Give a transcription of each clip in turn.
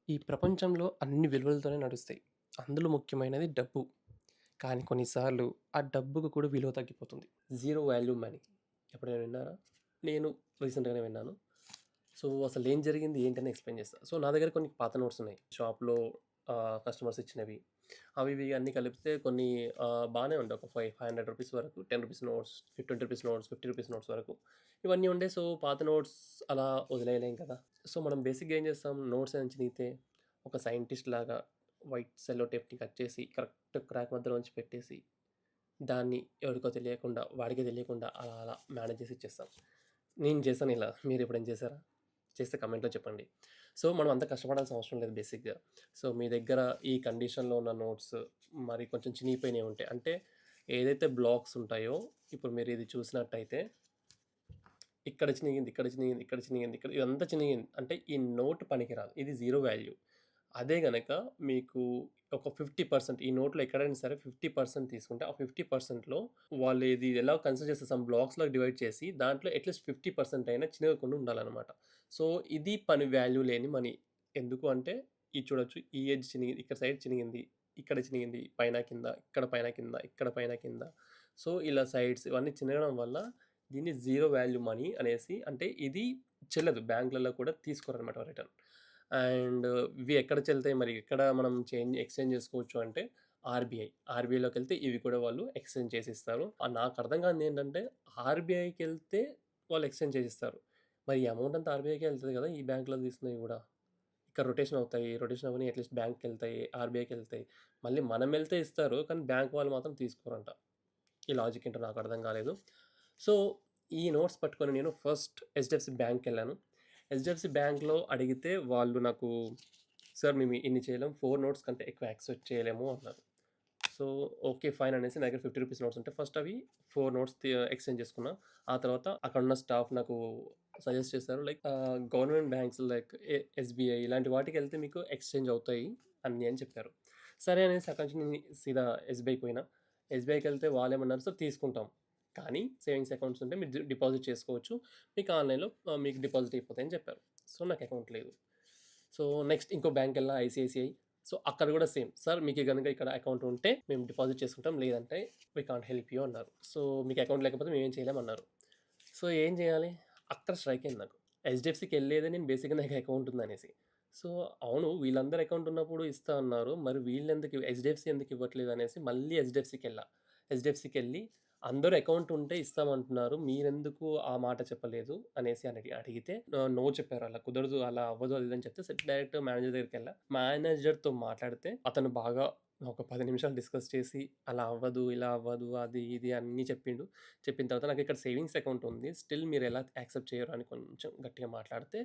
ఈ ప్రపంచంలో అన్ని విలువలతోనే నడుస్తాయి. అందులో ముఖ్యమైనది డబ్బు. కానీ కొన్నిసార్లు ఆ డబ్బుకు కూడా విలువ తగ్గిపోతుంది. Zero value money. ఎప్పుడైనా విన్నారా? నేను రీసెంట్‌గానే విన్నాను. సో, అసలేం జరిగింది ఏంటని ఎక్స్‌ప్లెయిన్ చేస్తా. సో, నా దగ్గర కొన్ని పాత నోట్స్ ఉన్నాయి. షాప్‌లో కస్టమర్స్ ఇచ్చినవి. అవి ఇవి అన్నీ కలిపితే కొన్ని బానే ఉండే ఒక రూ. 500 వరకు, రూ. 10 నోట్స్, రూ. 20 నోట్స్, రూ. 50 నోట్స్ వరకు. ఇవన్నీ ఉండే. సో, పాత నోట్స్ అలా వదిలేయలేం కదా! సో, మనం బేసిక్‌గా ఏం చేస్తాం, నోట్స్ ఏమైనా చినిగితే ఒక సైంటిస్ట్ లాగా వైట్ సెల్లో టేప్‌ని కట్ చేసి కరెక్ట్ క్రాక్ మధ్యలోంచి పెట్టేసి, దాన్ని ఎవరికో తెలియకుండా, వాడికే తెలియకుండా అలా అలా మేనేజ్ చేసి ఇచ్చేస్తాం. నేను చేశాను ఇలా. మీరెప్పుడైనా చేశారా? చేస్తే కమెంట్‌లో చెప్పండి. సో, మనం అంత కష్టపడాల్సిన అవసరం లేదు బేసిక్‌గా. సో, మీ దగ్గర ఈ కండిషన్‌లో ఉన్న నోట్స్ మరి కొంచెం చినిగిపోయినయి ఉంటాయి. అంటే ఏదైతే బ్లాక్స్ ఉంటాయో, ఇప్పుడు మీరు ఇది చూసినట్టయితే ఇక్కడ చినిగింది, ఇక్కడ చినిగింది, ఇక్కడ చినిగింది, ఇక్కడ ఇదంతా చినిగింది. అంటే ఈ నోట్ పనికిరాదు. ఇది జీరో వాల్యూ. అదే గనక మీకు ఒక 50% ఈ నోట్‌లో ఎక్కడైనా సరే 50% తీసుకుంటే, ఆ 50%లో వాళ్ళు ఇది ఎలా కన్సిడర్ చేస్తే సమ్ బ్లాక్స్‌లాగా డివైడ్ చేసి, దాంట్లో అట్‌లీస్ట్ 50% అయినా చినగకుండా ఉండాలనమాట. సో, ఇది పని వాల్యూ లేని మనీ. ఎందుకు అంటే, ఇది చూడొచ్చు. ఈ ఎడ్జ్ చినిగింది, ఇక్కడ సైడ్ చినిగింది, ఇక్కడ చినిగింది, పైన కింద, ఇక్కడ పైన కింద, ఇక్కడ పైన కింద. సో, ఇలా సైడ్స్ ఇవన్నీ చినగడం వల్ల దీన్ని జీరో వాల్యూ మనీ అనేసి, అంటే ఇది చెల్లదు. బ్యాంకులలో కూడా తీసుకోరనమాట రిటర్న్. అండ్ ఇవి ఎక్కడ చెల్తాయి మరి ఎక్కడ మనం ఎక్స్చేంజ్ చేసుకోవచ్చు అంటే ఆర్బీఐలోకెళ్తే ఇవి కూడా వాళ్ళు ఎక్స్చేంజ్ చేసిస్తారు. నాకు అర్థం కానిది ఏంటంటే, ఆర్బీఐకెళ్తే వాళ్ళు ఎక్స్చేంజ్ చేసిస్తారు. మరి ఈ అమౌంట్ అంతా ఆర్బీఐకే వెళ్తది కదా! ఈ బ్యాంక్‌లో తీసుకున్నవి కూడా. ఇక్కడ రొటేషన్ అవుతాయి. రొటేషన్ అవ్వని అట్‌లీస్ట్ బ్యాంక్‌కెళ్తాయి, ఆర్బీఐకెళ్తాయి. మళ్ళీ మనం వెళ్తే ఇస్తారు. కానీ బ్యాంక్ వాళ్ళు మాత్రం తీసుకోరంట. ఈ లాజిక్ ఏంటో నాకు అర్థం కాలేదు. సో, ఈ నోట్స్ పట్టుకొని నేను ఫస్ట్ హెచ్‌డిఎఫ్‌సి బ్యాంక్‌కెళ్ళాను. హెచ్‌డిఎఫ్‌సి బ్యాంక్‌లో అడిగితే వాళ్ళు నాకు, "సార్ మేము ఇన్ని చేయలేం. 4 నోట్స్ కంటే ఎక్కువ యాక్సెప్ట్ చేయలేము" అన్నారు. So, okay. ఫైన్ అనేసి నా దగ్గర రూ. 50 నోట్స్ ఉంటే ఫస్ట్ అవి 4 నోట్స్ ఎక్స్‌చేంజ్ చేసుకున్నా. ఆ తర్వాత అక్కడున్న స్టాఫ్ నాకు సజెస్ట్ చేశారు. Like government banks like SBI ఇలాంటి వాటికెళ్తే మీకు ఎక్స్‌చేంజ్ అవుతాయి అన్నీ అని చెప్పారు. సరే అనేసి అక్కడి నుంచి నేను సీదా ఎస్‌బీఐకి పోయినా. ఎస్‌బీఐకెళ్తే వాళ్ళేమన్నారు, "సార్ తీసుకుంటాం. కానీ సేవింగ్స్ అకౌంట్స్ ఉంటే మీరు డిపాజిట్ చేసుకోవచ్చు. మీకు ఆన్‌లైన్‌లో మీకు డిపాజిట్ అయిపోతాయని" చెప్పారు. సో, నాకు అకౌంట్ లేదు. సో, నెక్స్ట్ ఇంకో బ్యాంకెళ్ళా ఐసీఐసీఐ. సో, అక్కడ గూడా సేమ్. "సార్ మీకు గనుక ఇక్కడ అకౌంట్ ఉంటే మేము డిపాజిట్ చేసుకుంటాం. లేదంటే వి కాంట్ హెల్ప్ యూ" అన్నారు. సో, "మీకు అకౌంట్ లేకపోతే మేమేం చేయలేం" అన్నారు. సో, ఏం చేయాలి? అక్కడ స్ట్రైక్ అయింది నాకు. హెచ్‌డీఎఫ్‌సీకెళ్ళేదే నేను బేసిక్‌గా నాకు అకౌంట్ ఉందనేసి. సో, అవును వీళ్ళందరూ అకౌంట్ ఉన్నప్పుడు ఇస్తా అన్నారు. మరి వీళ్ళెందుకు హెచ్‌డీఎఫ్‌సీ ఎందుకు ఇవ్వట్లేదు అనేసి మళ్ళీ హెచ్‌డీఎఫ్‌సీకెళ్ళా. హెచ్‌డీఎఫ్‌సీకెళ్ళి అందరూ అకౌంట్ ఉంటే ఇస్తామంటున్నారు. మీరెందుకు ఆ మాట చెప్పలేదు అనేసి అడిగితే నో చెప్పారు. అలా కుదరదు, అలా అవ్వదు అది ఇది అని చెప్తే డైరెక్ట్ మేనేజర్ దగ్గరికెళ్ళా. మేనేజర్‌తో మాట్లాడితే అతను బాగా ఒక 10 నిమిషాలు డిస్కస్ చేసి అలా అవ్వదు, ఇలా అవ్వదు, అది ఇది అన్నీ చెప్పిండు. చెప్పిన తర్వాత నాకిక్కడ సేవింగ్స్ అకౌంట్ ఉంది. స్టిల్ మీరెలా యాక్సెప్ట్ చేయరు అని కొంచెం గట్టిగా మాట్లాడితే,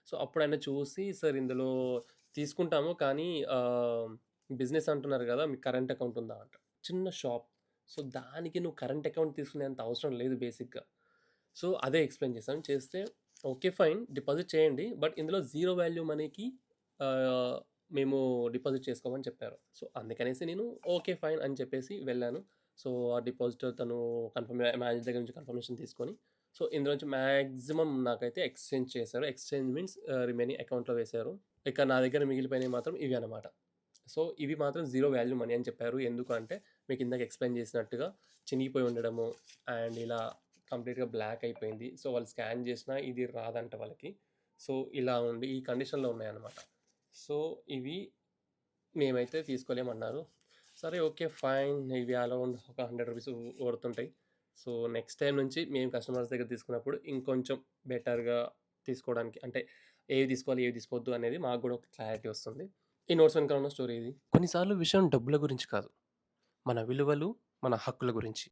సో, అప్పుడాయన చూసి, "సార్ ఇందులో తీసుకుంటాము. కానీ బిజినెస్ అంటున్నారు గదా! మీకు కరెంట్ అకౌంట్ ఉందా?" అంటాడు. చిన్న షాప్. సో, దానికి నువ్వు కరెంట్ అకౌంట్ తీసుకునేంత అవసరం లేదు బేసిక్‌గా. సో, అదే ఎక్స్‌ప్లెయిన్ చేశాను. చేస్తే ఓకే. ఫైన్. డిపాజిట్ చేయండి. బట్ ఇందులో జీరో వాల్యూ మనీకి ఆహ్, మేము డిపాజిట్ చేసుకోమని చెప్పారు. సో, అందుకనేసి నేను ఓకే. ఫైన్ అని చెప్పేసి వెళ్ళాను. సో, ఆ డిపాజిట్ తను మేనేజర్ దగ్గర నుంచి కన్ఫర్మేషన్ తీసుకొని, సో, ఇందులో నుంచి మాక్సిమం నాకైతే ఎక్స్‌చేంజ్ చేశారు. ఎక్స్‌చేంజ్ మీన్స్ రిమైనింగ్ అకౌంట్‌లో వేశారు. ఇక నా దగ్గర మిగిలిపోయినయి మాత్రం ఇవి అన్నమాట. సో, ఇవి మాత్రం జీరో వాల్యూ మనీ అని చెప్పారు. ఎందుకు అంటే, మీకు ఇందాక ఎక్స్‌ప్లెయిన్ చేసినట్టుగా చినిగిపోయి ఉండడము అండ్ ఇలా కంప్లీట్‌గా బ్లాక్ అయిపోయింది. సో, వాళ్ళు స్కాన్ చేసినా ఇది రాదంట వాళ్ళకి. సో, ఇలా ఉండి ఈ కండిషన్‌లో ఉన్నాయన్నమాట. సో, ఇవి మేమైతే తీసుకోలేమన్నారు. సరే ఓకే. ఫైన్. ఇవి అరౌండ్ ఒక రూ. 100 పడుతుంటాయి. సో, నెక్స్ట్ టైమ్ నుంచి మేము కస్టమర్స్ దగ్గర తీసుకున్నప్పుడు ఇంకొంచెం బెటర్‌గా తీసుకోవడానికి, అంటే ఏవి తీసుకోవాలి, ఏవి తీసుకోవద్దు అనేది మాకు గూడా ఒక క్లారిటీ వస్తుంది. ఈ నోట్స్ వెనకాల ఉన్న స్టోరీ ఇది. కొన్నిసార్లు విషయం డబ్బుల గురించి కాదు. మన విలువలు, మన హక్కుల గురించి.